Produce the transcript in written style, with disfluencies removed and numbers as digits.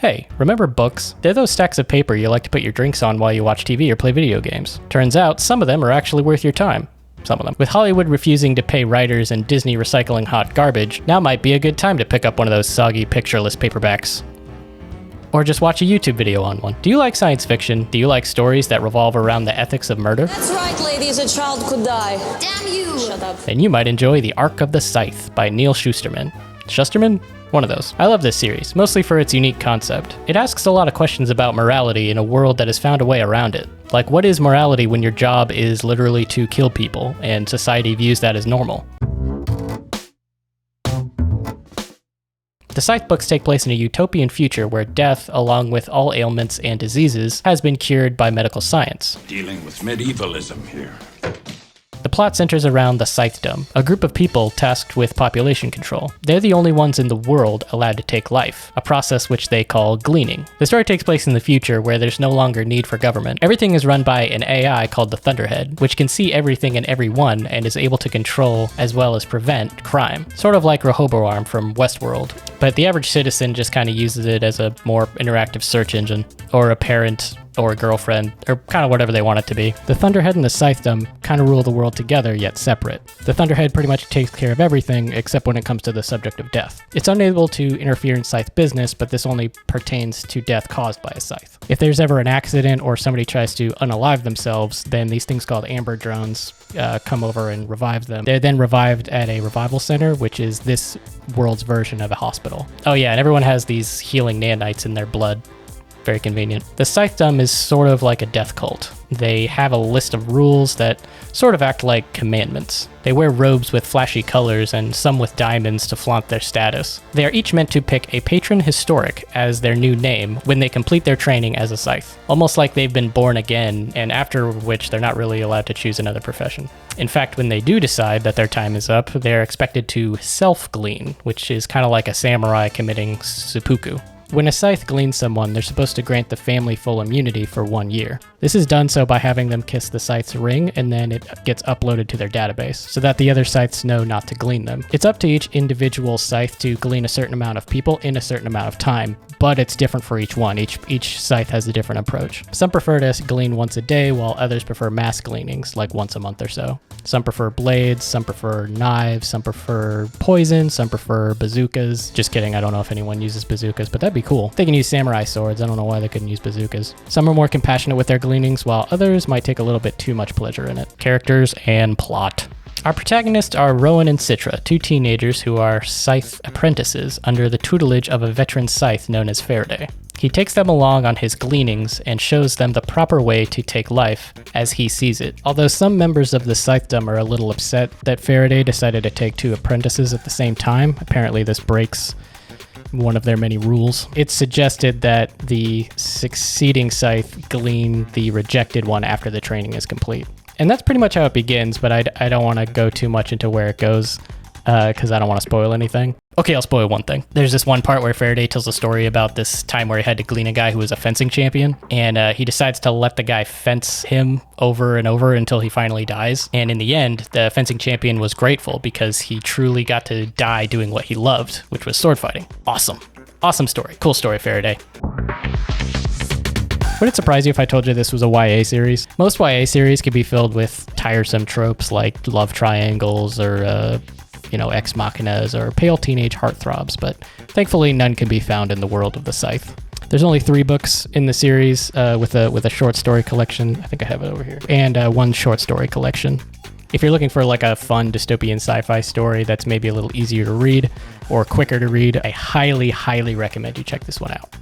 Hey, remember books? They're those stacks of paper you like to put your drinks on while you watch TV or play video games. Turns out, some of them are actually worth your time. Some of them. With Hollywood refusing to pay writers and Disney recycling hot garbage, now might be a good time to pick up one of those soggy, pictureless paperbacks. Or just watch a YouTube video on one. Do you like science fiction? Do you like stories that revolve around the ethics of murder? That's right, ladies, a child could die. Damn you! Shut up. Then you might enjoy The Ark of the Scythe by Neil Shusterman. Shusterman? One of those. I love this series, mostly for its unique concept. It asks a lot of questions about morality in a world that has found a way around it. Like, what is morality when your job is literally to kill people, and society views that as normal? The Scythe books take place in a utopian future where death, along with all ailments and diseases, has been cured by medical science. Dealing with medievalism here. The plot centers around the Scythedom, a group of people tasked with population control. They're the only ones in the world allowed to take life, a process which they call gleaning. The story takes place in the future where there's no longer need for government. Everything is run by an AI called the Thunderhead, which can see everything and everyone and is able to control as well as prevent crime. Sort of like Rehoboam from Westworld. But the average citizen just kind of uses it as a more interactive search engine, or a parent, or a girlfriend, or kind of whatever they want it to be. The Thunderhead and the Scythedom kind of rule the world together, yet separate. The Thunderhead pretty much takes care of everything, except when it comes to the subject of death. It's unable to interfere in Scythe business, but this only pertains to death caused by a scythe. If there's ever an accident or somebody tries to unalive themselves, then these things called amber drones come over and revive them. They're then revived at a revival center, which is this world's version of a hospital. Oh yeah, and everyone has these healing nanites in their blood. Very convenient. The Scythedom is sort of like a death cult. They have a list of rules that sort of act like commandments. They wear robes with flashy colors and some with diamonds to flaunt their status. They are each meant to pick a patron historic as their new name when they complete their training as a scythe. Almost like they've been born again, and after which they're not really allowed to choose another profession. In fact, when they do decide that their time is up, they're expected to self-glean, which is kind of like a samurai committing seppuku. When a scythe gleans someone, they're supposed to grant the family full immunity for 1 year. This is done so by having them kiss the scythe's ring, and then it gets uploaded to their database, so that the other scythes know not to glean them. It's up to each individual scythe to glean a certain amount of people in a certain amount of time, but it's different for each one. Each scythe has a different approach. Some prefer to glean once a day, while others prefer mass gleanings, like once a month or so. Some prefer blades, some prefer knives, some prefer poison, some prefer bazookas. Just kidding, I don't know if anyone uses bazookas, but that'd be cool. They can use samurai swords, I don't know why they couldn't use bazookas. Some are more compassionate with their gleanings, while others might take a little bit too much pleasure in it. Characters and plot. Our protagonists are Rowan and Citra, two teenagers who are scythe apprentices under the tutelage of a veteran scythe known as Faraday. He takes them along on his gleanings and shows them the proper way to take life as he sees it. Although some members of the Scythedom are a little upset that Faraday decided to take two apprentices at the same time. Apparently this breaks one of their many rules. It's suggested that the succeeding scythe glean the rejected one after the training is complete. And that's pretty much how it begins, but I don't want to go too much into where it goes because I don't want to spoil anything. Okay, I'll spoil one thing. There's this one part where Faraday tells a story about this time where he had to glean a guy who was a fencing champion, and he decides to let the guy fence him over and over until he finally dies. And in the end, the fencing champion was grateful because he truly got to die doing what he loved, which was sword fighting. Awesome. Awesome story. Cool story, Faraday. Would it surprise you if I told you this was a YA series? Most YA series can be filled with tiresome tropes like love triangles or ex machinas or pale teenage heartthrobs, but thankfully none can be found in the world of the Scythe. There's only 3 books in the series with a short story collection. I think I have it over here. And one short story collection. If you're looking for like a fun dystopian sci-fi story that's maybe a little easier to read or quicker to read, I highly, highly recommend you check this one out.